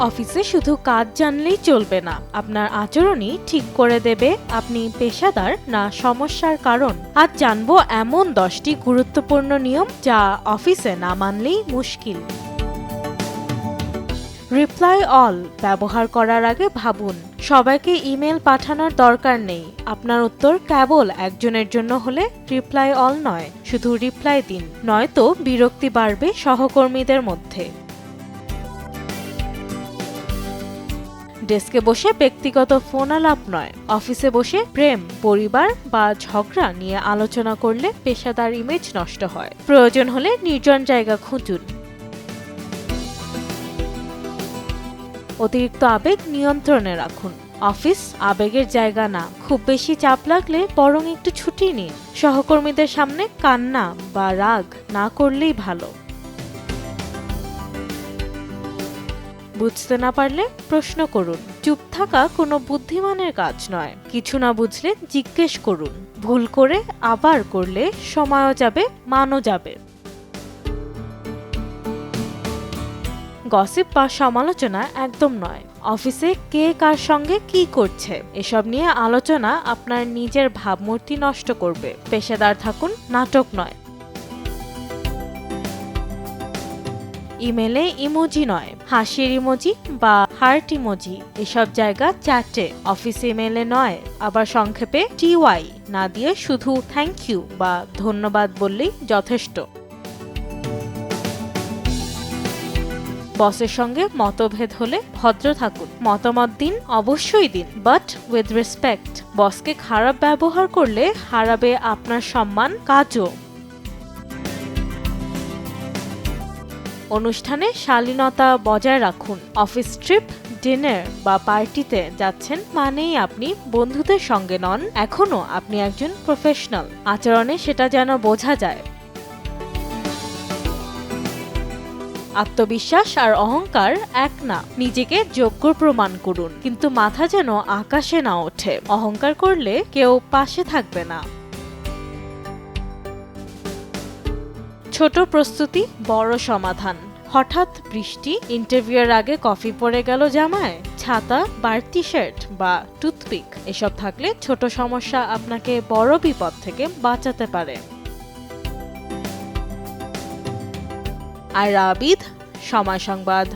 অফিসে শুধু কাজ জানলেই চলবে না, আপনার আচরণই ঠিক করে দেবে আপনি পেশাদার না সমস্যার কারণ। আজ জানবো এমন 10টি গুরুত্বপূর্ণ নিয়ম যা অফিসে না মানলেই মুশকিল। রিপ্লাই অল ব্যবহার করার আগে ভাবুন, সবাইকে ইমেল পাঠানোর দরকার নেই। আপনার উত্তর কেবল একজনের জন্য হলে রিপ্লাই অল নয়, শুধু রিপ্লাই দিন, নয়তো বিরক্তি বাড়বে সহকর্মীদের মধ্যে। ডেস্কে বসে ব্যক্তিগত ফোন আলাপ নয়, অফিসে বসে প্রেম, পরিবার বা ঝগড়া নিয়ে আলোচনা করলে পেশাদার ইমেজ নষ্ট হয়। প্রয়োজন হলে নির্জন জায়গা খুঁজুন। অতিরিক্ত আবেগ নিয়ন্ত্রণে রাখুন, অফিস আবেগের জায়গা না। খুব বেশি চাপ লাগলে বরং একটু ছুটি নিন। সহকর্মীদের সামনে কান্না বা রাগ না করলেই ভালো। বুঝতে না পারলে প্রশ্ন করুন, চুপ থাকা কোনো বুদ্ধিমানের কাজ নয়। কিছু না বুঝলে জিজ্ঞেস করুন। ভুল করে আবার করলে সময়ও যাবে, মানও যাবে। গসিপ বা সমালোচনা একদম নয়। অফিসে কে কার সঙ্গে কি করছে এসব নিয়ে আলোচনা আপনার নিজের ভাবমূর্তি নষ্ট করবে। পেশাদার থাকুন, নাটক নয়। ইমেলে ইমোজি নয়, হাসির ইমোজি বা হার্ট ইমোজি এসব জায়গা চ্যাটে, অফিস ইমেলে নয়। আবার সংক্ষেপে TY না দিয়ে শুধু থ্যাংক ইউ বা ধন্যবাদ বললেই যথেষ্ট। বসের সঙ্গে মতভেদ হলে ভদ্র থাকুন, মতামত দিন, অবশ্যই দিন, বাট উইথ রেসপেক্ট। বসকে খারাপ ব্যবহার করলে হারাবে আপনার সম্মান, কাজও। অনুষ্ঠানে শালীনতা বজায় রাখুন। অফিস ট্রিপ, ডিনার বা পার্টিতে যাচ্ছেন মানেই আপনি বন্ধুদের সঙ্গে নন, এখনো আপনি একজন প্রফেশনাল। আচরণে সেটা যেন বোঝা যায়। আত্মবিশ্বাস আর অহংকার এক না। নিজেকে যোগ্য প্রমাণ করুন, কিন্তু মাথা যেন আকাশে না ওঠে। অহংকার করলে কেউ পাশে থাকবে না। ছোট প্রস্তুতি, বড় সমাধান। হঠাৎ বৃষ্টি, ইন্টারভিউয়ের আগে কফি পড়ে গেল জামায়, ছাতা, বাড়তি শার্ট বা টুথপিক এসব থাকলে ছোট সমস্যা আপনাকে বড় বিপদ থেকে বাঁচাতে পারে। আয়রা আবিদ, সময় সংবাদ।